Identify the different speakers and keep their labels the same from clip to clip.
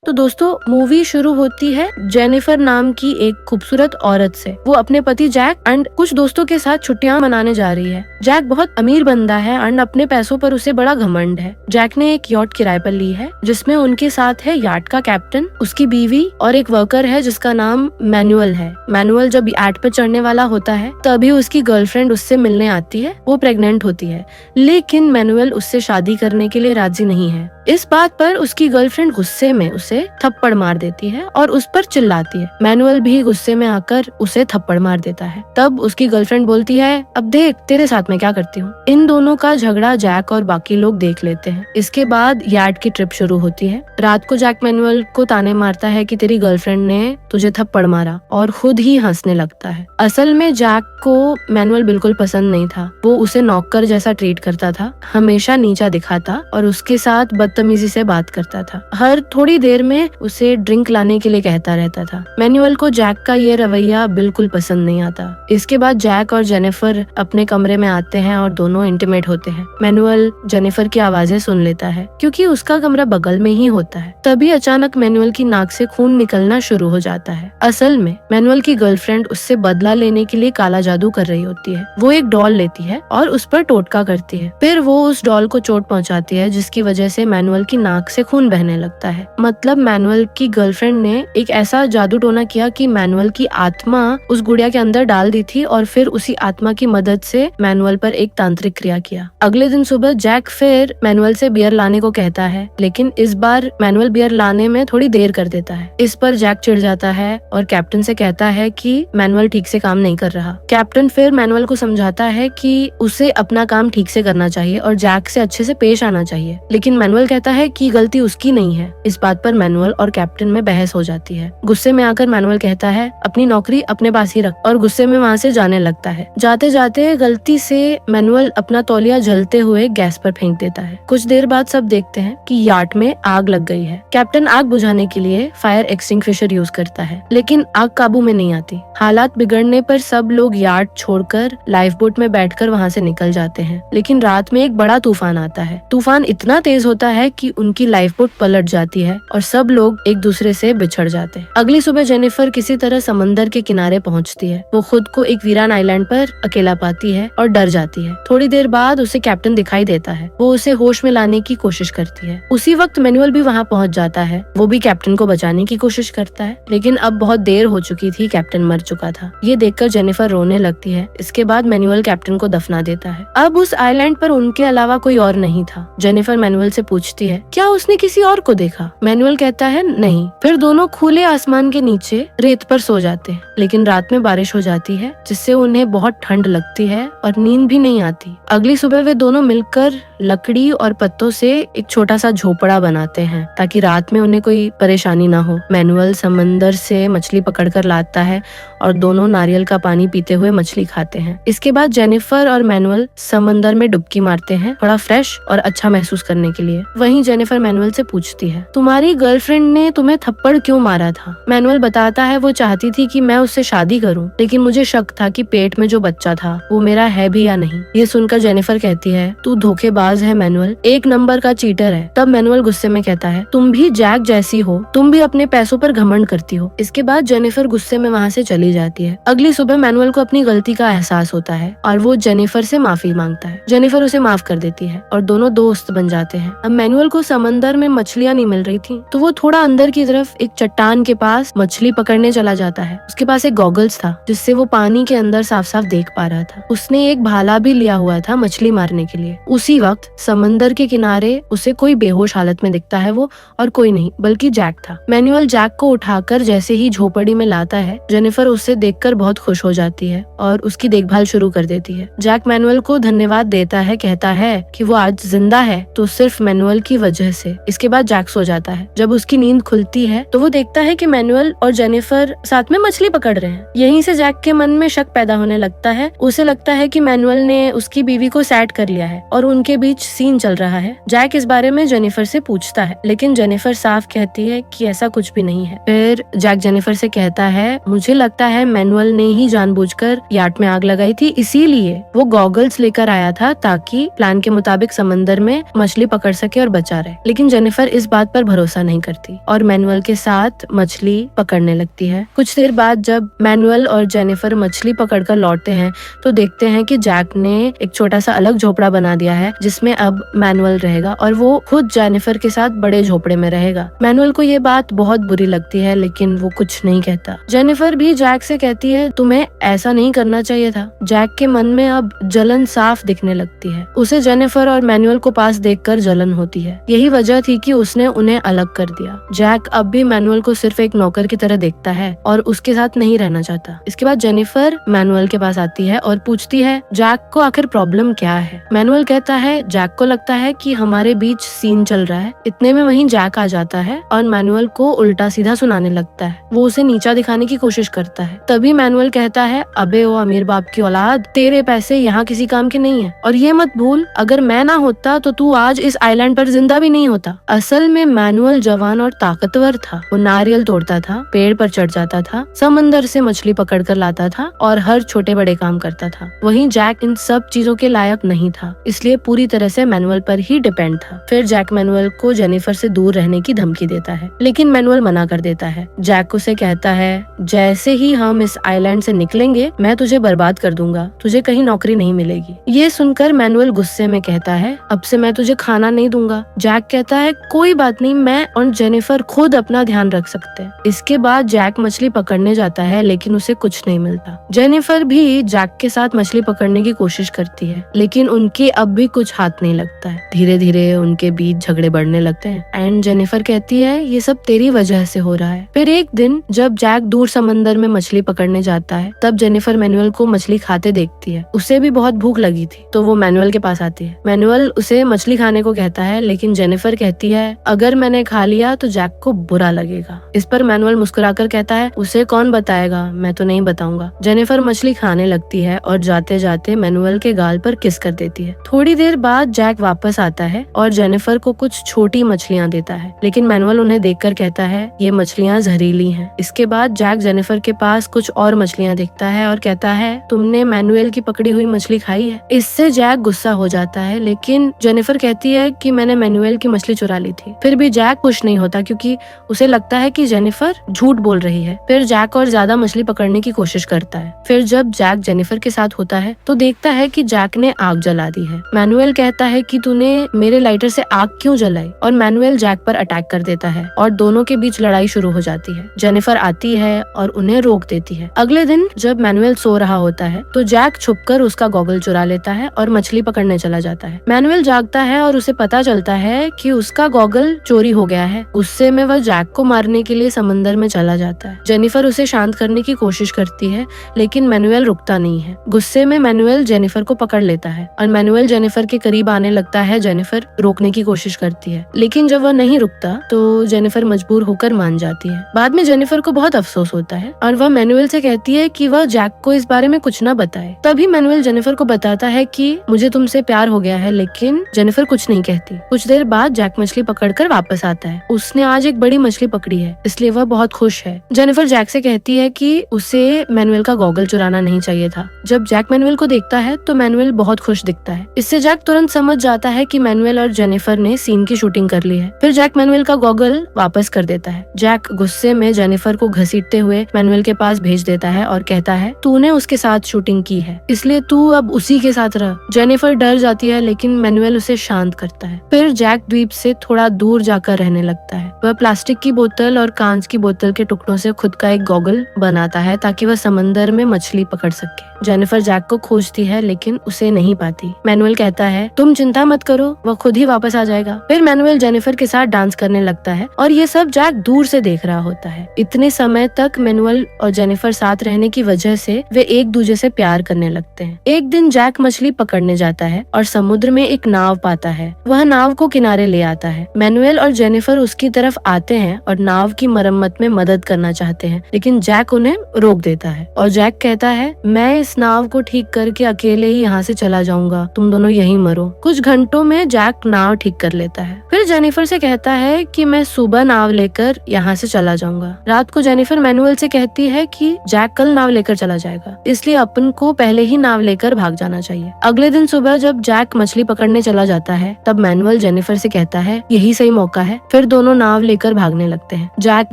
Speaker 1: तो दोस्तों मूवी शुरू होती है जेनिफर नाम की एक खूबसूरत औरत से। वो अपने पति जैक एंड कुछ दोस्तों के साथ छुट्टियां मनाने जा रही है। जैक बहुत अमीर बंदा है एंड अपने पैसों पर उसे बड़ा घमंड है। जैक ने एक यॉट किराए पर ली है जिसमें उनके साथ है याट का कैप्टन, उसकी बीवी और एक वर्कर है जिसका नाम मैनुअल है। मैनुअल जब याट पर चढ़ने वाला होता है तभी उसकी गर्लफ्रेंड उससे मिलने आती है। वो प्रेग्नेंट होती है लेकिन मैनुअल उससे शादी करने के लिए राजी नहीं है। इस बात पर उसकी गर्लफ्रेंड गुस्से में उसे थप्पड़ मार देती है और उस पर चिल्लाती है। मैनुअल भी गुस्से में आकर उसे थप्पड़ मार देता है। तब उसकी गर्लफ्रेंड बोलती है, अब देख तेरे साथ मैं क्या करती हूँ। इन दोनों का झगड़ा जैक और बाकी लोग देख लेते हैं। इसके बाद यार्ड की ट्रिप शुरू होती है। रात को जैक मैनुअल को ताने मारता है कि तेरी गर्लफ्रेंड ने तुझे थप्पड़ मारा और खुद ही हंसने लगता है। असल में जैक को मैनुअल बिल्कुल पसंद नहीं था। वो उसे नौकर जैसा ट्रीट करता था, हमेशा नीचा दिखाता और उसके साथ बदतमीजी से बात करता था। हर थोड़ी देर में उसे ड्रिंक लाने के लिए कहता रहता था। मैनुअल को जैक का ये रवैया बिल्कुल पसंद नहीं आता। इसके बाद जैक और जेनिफर अपने कमरे में आते हैं और दोनों इंटीमेट होते हैं। मैनुअल जेनिफर की आवाजें सुन लेता है क्योंकि उसका कमरा बगल में ही होता है। तभी अचानक मैनुअल की नाक से खून निकलना शुरू हो जाता है। असल में मैनुअल की गर्लफ्रेंड उससे बदला लेने के लिए काला जादू कर रही होती है। वो एक डॉल लेती है और उस पर टोटका करती है। फिर वो उस डॉल को चोट पहुंचाती है जिसकी वजह से मैनुअल की नाक से खून बहने लगता है। मतलब मैनुअल की गर्लफ्रेंड ने एक ऐसा जादू टोना किया कि मैनुअल की आत्मा उस गुड़िया के अंदर डाल दी थी और फिर उसी आत्मा की मदद से मैनुअल पर एक तांत्रिक क्रिया किया। अगले दिन सुबह जैक फिर मैनुअल से बियर लाने को कहता है लेकिन इस बार मैनुअल बियर लाने में थोड़ी देर कर देता है। इस पर जैक चिढ़ जाता है और कैप्टन से कहता है कि मैनुअल ठीक से काम नहीं कर रहा। कैप्टन फिर मैनुअल को समझाता है कि उसे अपना काम ठीक से करना चाहिए और जैक से अच्छे से पेश आना चाहिए, लेकिन मैनुअल कहता है कि गलती उसकी नहीं है। इस बात पर मैनुअल और कैप्टन में बहस हो जाती है। गुस्से में आकर मैनुअल कहता है अपनी नौकरी अपने पास ही रख और गुस्से में वहाँ से जाने लगता है। जाते जाते गलती से मैनुअल अपना तौलिया जलते हुए गैस पर फेंक देता है। कुछ देर बाद सब देखते हैं कि याट में आग लग गई है। कैप्टन आग बुझाने के लिए फायर एक्सटिंग्विशर यूज करता है लेकिन आग काबू में नहीं आती। हालात बिगड़ने पर सब लोग याट छोड़कर लाइफ बोट में बैठकर वहाँ से निकल जाते हैं। लेकिन रात में एक बड़ा तूफान आता है। तूफान इतना तेज होता है कि उनकी लाइफ बोट पलट जाती है और सब लोग एक दूसरे से बिछड़ जाते हैं। अगली सुबह जेनिफर किसी तरह समंदर के किनारे पहुंचती है। वो खुद को एक वीरान आइलैंड पर अकेला पाती है और डर जाती है। थोड़ी देर बाद उसे कैप्टन दिखाई देता है। वो उसे होश में लाने की कोशिश करती है। उसी वक्त मैनुअल भी वहाँ पहुँच जाता है। वो भी कैप्टन को बचाने की कोशिश करता है लेकिन अब बहुत देर हो चुकी थी, कैप्टन मर चुका था। ये देखकर जेनिफर रोने लगती है। इसके बाद मैनुअल कैप्टन को दफना देता है। अब उस आइलैंड पर उनके अलावा कोई और नहीं था। जेनिफर मैनुअल से पूछती है क्या उसने किसी और को देखा। मैनुअल कहता है नहीं। फिर दोनों खुले आसमान के नीचे रेत पर सो जाते हैं। लेकिन रात में बारिश हो जाती है जिससे उन्हें बहुत ठंड लगती है और नींद भी नहीं आती। अगली सुबह वे दोनों मिलकर लकड़ी और पत्तों से एक छोटा सा झोपड़ा बनाते हैं ताकि रात में उन्हें कोई परेशानी ना हो। मैनुअल समंदर से मछली पकड़कर लाता है और दोनों नारियल का पानी पीते हुए मछली खाते हैं। इसके बाद जेनिफर और मैनुअल समंदर में डुबकी मारते हैं थोड़ा फ्रेश और अच्छा महसूस करने के लिए। वहीं जेनिफर मैनुअल से पूछती है तुम्हारी गर्लफ्रेंड ने तुम्हें थप्पड़ क्यों मारा था। मैनुअल बताता है वो चाहती थी कि मैं उससे शादी करूं लेकिन मुझे शक था कि पेट में जो बच्चा था वो मेरा है भी या नहीं। ये सुनकर जेनिफर कहती है तू धोखेबाज है मैनुअल, एक नंबर का चीटर है। तब मैनुअल गुस्से में कहता है तुम भी जैक जैसी हो, तुम भी अपने पैसों पर घमंड करती हो। इसके बाद जेनिफर गुस्से में वहाँ से चली जाती है। अगली सुबह मैनुअल को अपनी गलती का एहसास होता है और वो जेनिफर से माफी मांगता है। जेनिफर उसे माफ कर देती है और दोनों दोस्त बन जाते हैं। अब मैनुअल को समंदर में मछलियाँ नहीं मिल रही थी तो वो थोड़ा अंदर की तरफ एक चट्टान के पास मछली पकड़ने चला जाता है। उसके पास एक गॉगल्स था जिससे वो पानी के अंदर साफ साफ देख पा रहा था। उसने एक भाला भी लिया हुआ था मछली मारने के लिए। उसी वक्त समंदर के किनारे उसे कोई बेहोश हालत में दिखता है वो और कोई नहीं बल्कि जैक था। मैनुअल जैक को उठाकर जैसे ही झोपड़ी में लाता है जेनिफर उससे देखकर बहुत खुश हो जाती है और उसकी देखभाल शुरू कर देती है। जैक मैनुअल को धन्यवाद देता है, कहता है कि वो आज जिंदा है तो सिर्फ मैनुअल की वजह से। इसके बाद जैक सो जाता है। जब उसकी नींद खुलती है तो वो देखता है कि मैनुअल और जेनिफर साथ में मछली पकड़ रहे हैं। यहीं से जैक के मन में शक पैदा होने लगता है। उसे लगता है कि मैनुअल ने उसकी बीवी को सैड कर लिया है और उनके बीच सीन चल रहा है। जैक इस बारे में जेनिफर से पूछता है लेकिन जेनिफर साफ कहती है कि ऐसा कुछ भी नहीं है। फिर जैक जेनिफर से कहता है मुझे लगता है मैनुअल ने ही जानबूझकर याट में आग लगाई थी, इसीलिए वो गॉगल्स लेकर आया था ताकि प्लान के मुताबिक समंदर में मछली पकड़ सके और बचा रहे। लेकिन जेनिफर इस बात पर भरोसा नहीं करती और मैनुअल के साथ मछली पकड़ने लगती है। कुछ देर बाद जब मैनुअल और जेनिफर मछली पकड़कर लौटते हैं तो देखते हैं कि जैक ने एक छोटा सा अलग झोपड़ा बना दिया है जिसमें अब मैनुअल रहेगा और वो खुद जेनिफर के साथ बड़े झोपड़े में रहेगा। मैनुअल को ये बात बहुत बुरी लगती है लेकिन वो कुछ नहीं कहता। जेनिफर भी जैक से कहती है तुम्हें ऐसा नहीं करना चाहिए था। जैक के मन में अब जलन साफ दिखने लगती है। उसे जेनिफर और मैनुअल को पास देखकर जलन होती है। यही वजह थी कि उसने उन्हें अलग कर दिया। जैक अब भी मैनुअल को सिर्फ एक नौकर की तरह देखता है और उसके साथ नहीं रहना चाहता। इसके बाद जेनिफर मैनुअल के पास आती है और पूछती है जैक को आखिर प्रॉब्लम क्या है। मैनुअल कहता है जैक को लगता है कि हमारे बीच सीन चल रहा है। इतने में वहीं जैक आ जाता है और मैनुअल को उल्टा सीधा सुनाने लगता है। वो उसे नीचा दिखाने की कोशिश करता है। तभी मैनुअल कहता है अबे ओ अमीर बाप की औलाद, तेरे पैसे यहाँ किसी काम के नहीं है और ये मत भूल अगर मैं ना होता तो तू आज इस आइलैंड पर जिंदा भी नहीं होता। असल में मैनुअल जवान और ताकतवर था। वो नारियल तोड़ता था, पेड़ पर चढ़ जाता था, समंदर से मछली पकड़ कर लाता था और हर छोटे बड़े काम करता था। वहीं जैक इन सब चीजों के लायक नहीं था, इसलिए पूरी तरह से मैनुअल पर ही डिपेंड था। फिर जैक मैनुअल को जेनिफर से दूर रहने की धमकी देता है लेकिन मैनुअल मना कर देता है। जैक उसे कहता है जैसे ही हम इस आइलैंड से निकलेंगे मैं तुझे बर्बाद कर दूंगा, तुझे कहीं नौकरी नहीं मिलेगी। ये सुनकर मैनुअल गुस्से में कहता है अब से मैं तुझे खाना नहीं दूंगा। जैक कहता है कोई बात नहीं, मैं और जेनिफर खुद अपना ध्यान रख सकते हैं। इसके बाद जैक मछली पकड़ने जाता है लेकिन उसे कुछ नहीं मिलता। जेनिफर भी जैक के साथ मछली पकड़ने की कोशिश करती है लेकिन उनके अब भी कुछ हाथ नहीं लगता है। धीरे धीरे उनके बीच झगड़े बढ़ने लगते हैं एंड जेनिफर कहती है ये सब तेरी वजह से हो रहा है। फिर एक दिन जब जैक दूर समंदर में मछली पकड़ने जाता है तब जेनिफर मैनुअल को मछली खाते देखती है। उसे भी बहुत भूख लगी थी तो वो मैनुअल के पास आती है। मैनुअल उसे मछली खाने को कहता है लेकिन जेनिफर कहती है अगर मैंने खा लिया तो जैक को बुरा लगेगा। इस पर मैनुअल मुस्कुराकर कहता है उसे कौन बताएगा, मैं तो नहीं बताऊंगा। जेनिफर मछली खाने लगती है और जाते जाते मैनुअल के गाल पर किस कर देती है। थोड़ी देर बाद जैक वापस आता है और जेनिफर को कुछ छोटी मछलियाँ देता है लेकिन मैनुअल उन्हें देखकर कहता है ये मछलियाँ जहरीली हैं। इसके बाद जैक जेनिफर के पास कुछ और मछलियाँ देखता है और कहता है तुमने मैनुअल की पकड़ी हुई मछली खाई है। इससे जैक गुस्सा हो जाता है लेकिन जेनिफर कहती है कि मैंने मैनुअल की मछली चुरा ली थी। फिर भी जैक खुश नहीं होता क्योंकि उसे लगता है कि जेनिफर झूठ बोल रही है। फिर जैक और ज्यादा मछली पकड़ने की कोशिश करता है। फिर जब जैक जेनिफर के साथ होता है तो देखता है कि जैक ने आग जला दी है। मैनुअल कहता है कि तूने मेरे लाइटर से आग क्यों जलाई और मैनुअल जैक पर अटैक कर देता है और दोनों के बीच लड़ाई शुरू हो जाती है। जेनिफर आती है और उन्हें रोक देती है। अगले दिन जब मैनुअल सो रहा होता है तो जैक छुपकर उसका गॉगल चुरा लेता है और मछली पकड़ने चला जाता है। मैनुअल जागता है और उसे पता चलता है कि उसका गॉगल चोरी हो गया है। गुस्से में वह जैक को मारने के लिए समंदर में चला जाता है। जेनिफर उसे शांत करने की कोशिश करती है लेकिन मैनुअल रुकता नहीं है। गुस्से में मैनुअल जेनिफर को पकड़ लेता है और मैनुअल जेनिफर के करीब आने लगता है। जेनिफर रोकने की कोशिश करती है लेकिन जब वह नहीं रुकता तो जेनिफर मजबूर होकर मान जाती है। बाद में जेनिफर को बहुत अफसोस होता है और वह मैनुअल से कहती है कि वह जैक को इस बारे में कुछ न बताए। तभी मैनुअल जेनिफर को बताता है कि मुझे तुमसे प्यार हो गया है लेकिन जेनिफर कुछ नहीं कहती। कुछ देर बाद जैक मछली पकड़कर वापस आता है। उसने आज एक बड़ी मछली पकड़ी है इसलिए वह बहुत खुश है। जेनिफर जैक से कहती है कि उसे मैनुअल का गॉगल चुराना नहीं चाहिए था। जब जैक मैनुअल को देखता है तो मैनुअल बहुत खुश दिखता है। इससे जैक तुरंत समझ जाता है कि मैनुअल और जेनिफर ने सीन की शूटिंग कर ली है। फिर जैक मैनुअल का गॉगल वापस कर देता है। जैक गुस्से में जेनिफर को घसीटते हुए मैनुअल के पास भेज देता है और कहता है तूने उसके साथ शूटिंग की है इसलिए तू अब उसी के साथ रह। जेनिफर डर जाती है लेकिन मैनुअल उसे शांत करता है। फिर जैक द्वीप से थोड़ा दूर जाकर रहने लगता है। वह प्लास्टिक की बोतल और कांच की बोतल के टुकड़ों से खुद का एक गॉगल बनाता है ताकि वह समंदर में मछली पकड़ सके। जेनिफर जैक को खोजती है लेकिन उसे नहीं पाती। मैनुअल कहता है तुम चिंता मत करो, वह खुद ही वापस आ जाएगा। फिर मैनुअल जेनिफर के साथ डांस करने लगता है और ये सब जैक दूर से देख रहा होता है। इतने समय तक मैनुअल और जेनिफर साथ रहने की वजह से वे एक दूसरे से प्यार करने लगते हैं। एक दिन जैक मछली पकड़ने जाता है और समुद्र में एक नाव पाता है। वह नाव को किनारे ले आता है। मैनुअल और जेनिफर उसकी तरफ आते हैं और नाव की मरम्मत में मदद करना चाहते हैं लेकिन जैक उन्हें रोक देता है और जैक कहता है मैं इस नाव को ठीक करके अकेले ही यहाँ से चला जाऊंगा, तुम दोनों यहीं मरो। कुछ घंटों में जैक नाव ठीक कर लेता है। फिर जेनिफर से कहता है कि मैं सुबह नाव लेकर यहाँ से चला जाऊंगा। रात को जेनिफर मैनुअल से कहती है कि जैक कल नाव लेकर चला जाएगा इसलिए अपन को पहले ही नाव लेकर भाग जाना चाहिए। अगले दिन सुबह जब जैक मछली पकड़ने चला जाता है तब मैनुअल मैनुअल जेनिफर से कहता है यही सही मौका है। फिर दोनों नाव लेकर भागने लगते हैं। जैक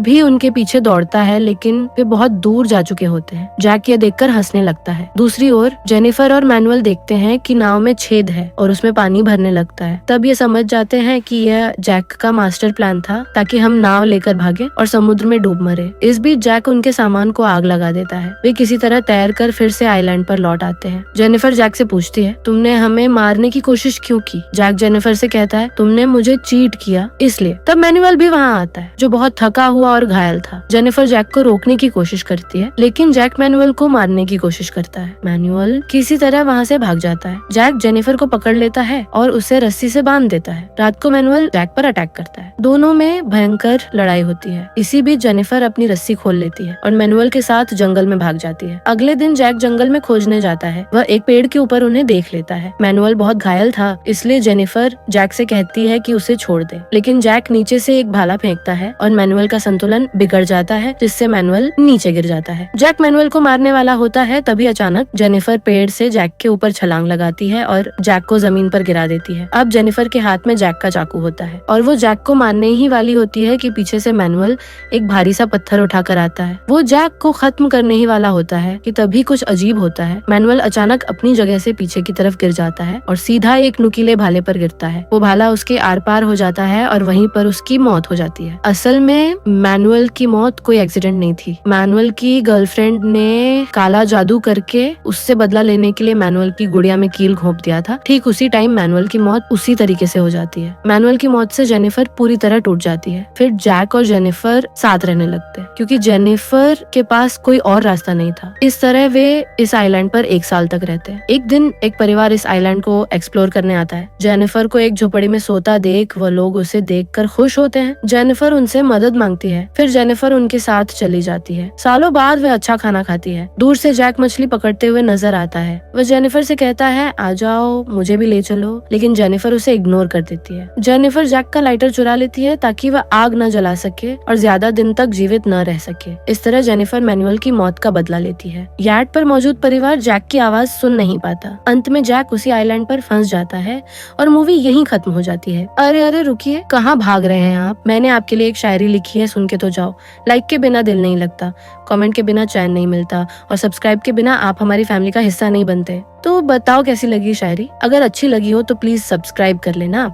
Speaker 1: भी उनके पीछे दौड़ता है, लेकिन वे बहुत दूर जा चुके होते हैं। जैक ये देखकर हंसने लगता है। दूसरी ओर जेनिफर और मैनुअल देखते हैं कि नाव में छेद है और उसमें पानी भरने लगता है। तब ये समझ जाते हैं कि यह जैक का मास्टर प्लान था, ताकि हम नाव लेकर भागे और समुद्र में डूब मरे। इस बीच जैक उनके सामान को आग लगा देता है। वे किसी तरह तैर कर फिर से आइलैंड पर लौट आते हैं। जेनिफर जैक से पूछती है, तुमने हमें मारने की कोशिश क्यों की? जैक जेनिफर से कहता है, तुमने मुझे चीट किया इसलिए। तब मैनुअल भी वहाँ आता है, जो बहुत थका हुआ और घायल था। जेनिफर जैक को रोकने की कोशिश करती है, लेकिन जैक मैनुअल को मारने की कोशिश करता है। मैनुअल किसी तरह वहाँ से भाग जाता है। जैक जेनिफर को पकड़ लेता है और उसे रस्सी से बांध देता है। रात को मैनुअल जैक पर अटैक करता है। दोनों में भयंकर लड़ाई होती है। इसी बीच जेनिफर अपनी रस्सी खोल लेती है और मैनुअल के साथ जंगल में भाग जाती है। अगले दिन जैक जंगल में खोजने जाता है। वह एक पेड़ के ऊपर उन्हें देख लेता है। मैनुअल बहुत घायल था, इसलिए जेनिफर जैक से कहती है कि उसे छोड़ दे, लेकिन जैक नीचे से एक भाला फेंकता है और मैनुअल का संतुलन बिगड़ जाता है, जिससे मैनुअल नीचे गिर जाता है। जैक मैनुअल को मारने वाला होता है, तभी अचानक जेनिफर पेड़ से जैक के ऊपर छलांग लगाती है और जैक को जमीन पर गिरा देती है। अब जेनिफर के हाथ में जैक का चाकू होता है और वो जैक को मारने ही वाली होती है कि पीछे से मैनुअल एक भारी सा पत्थर उठाकर आता है। वो जैक को खत्म करने ही वाला होता है कि तभी कुछ अजीब होता है। मैनुअल अचानक अपनी जगह से पीछे की तरफ गिर जाता है और सीधा एक नुकीले भाले पर गिरता है। वो भाला उसके आर पार हो जाता है और वहीं पर उसकी मौत हो जाती है। असल में मैनुअल की मौत कोई एक्सीडेंट नहीं थी। मैनुअल की गर्लफ्रेंड ने काला जादू करके उससे बदला लेने के लिए मैनुअल की गुड़िया में कील घोंप दिया था। ठीक उसी टाइम मैनुअल की मौत उसी तरीके से हो जाती है। मैनुअल की मौत से जेनिफर पूरी तरह टूट जाती है। फिर जैक और जेनिफर साथ रहने लगते हैं, क्योंकि जेनिफर के पास कोई और रास्ता नहीं था। इस तरह वे इस आइलैंड पर 1 साल तक रहते हैं। एक दिन एक परिवार इस आइलैंड को एक्सप्लोर करने आता है। जेनिफर को एक झोपड़ी में सोता देख वह लोग उसे देखकर खुश होते हैं। जेनिफर उनसे मदद मांगती है। फिर जेनिफर उनके साथ चली जाती है। सालों बाद वह अच्छा खाना खाती है। दूर से जैक मछली पकड़ते हुए नजर आता है। वह जेनिफर से कहता है, आ जाओ, मुझे भी ले चलो, लेकिन जेनिफर उसे इग्नोर कर देती है। जेनिफर जैक का लाइटर चुरा लेती है ताकि वह आग न जला सके और ज्यादा दिन तक जीवित न रह सके। इस तरह जेनिफर मैनुअल की मौत का बदला लेती है। यार्ड पर मौजूद परिवार जैक की आवाज सुन नहीं पाता। अंत में जैक उसी आइलैंड पर फंस जाता है और मूवी यहीं खत्म हो जाती है। अरे अरे रुकिए, कहाँ भाग रहे हैं आप? मैंने आपके लिए एक शायरी लिखी है, सुन के तो जाओ। लाइक के बिना दिल नहीं लगता, कमेंट के बिना चैन नहीं मिलता और सब्सक्राइब के बिना आप हमारी फैमिली का हिस्सा नहीं बनते। तो बताओ कैसी लगी शायरी? अगर अच्छी लगी हो तो प्लीज सब्सक्राइब कर लेना।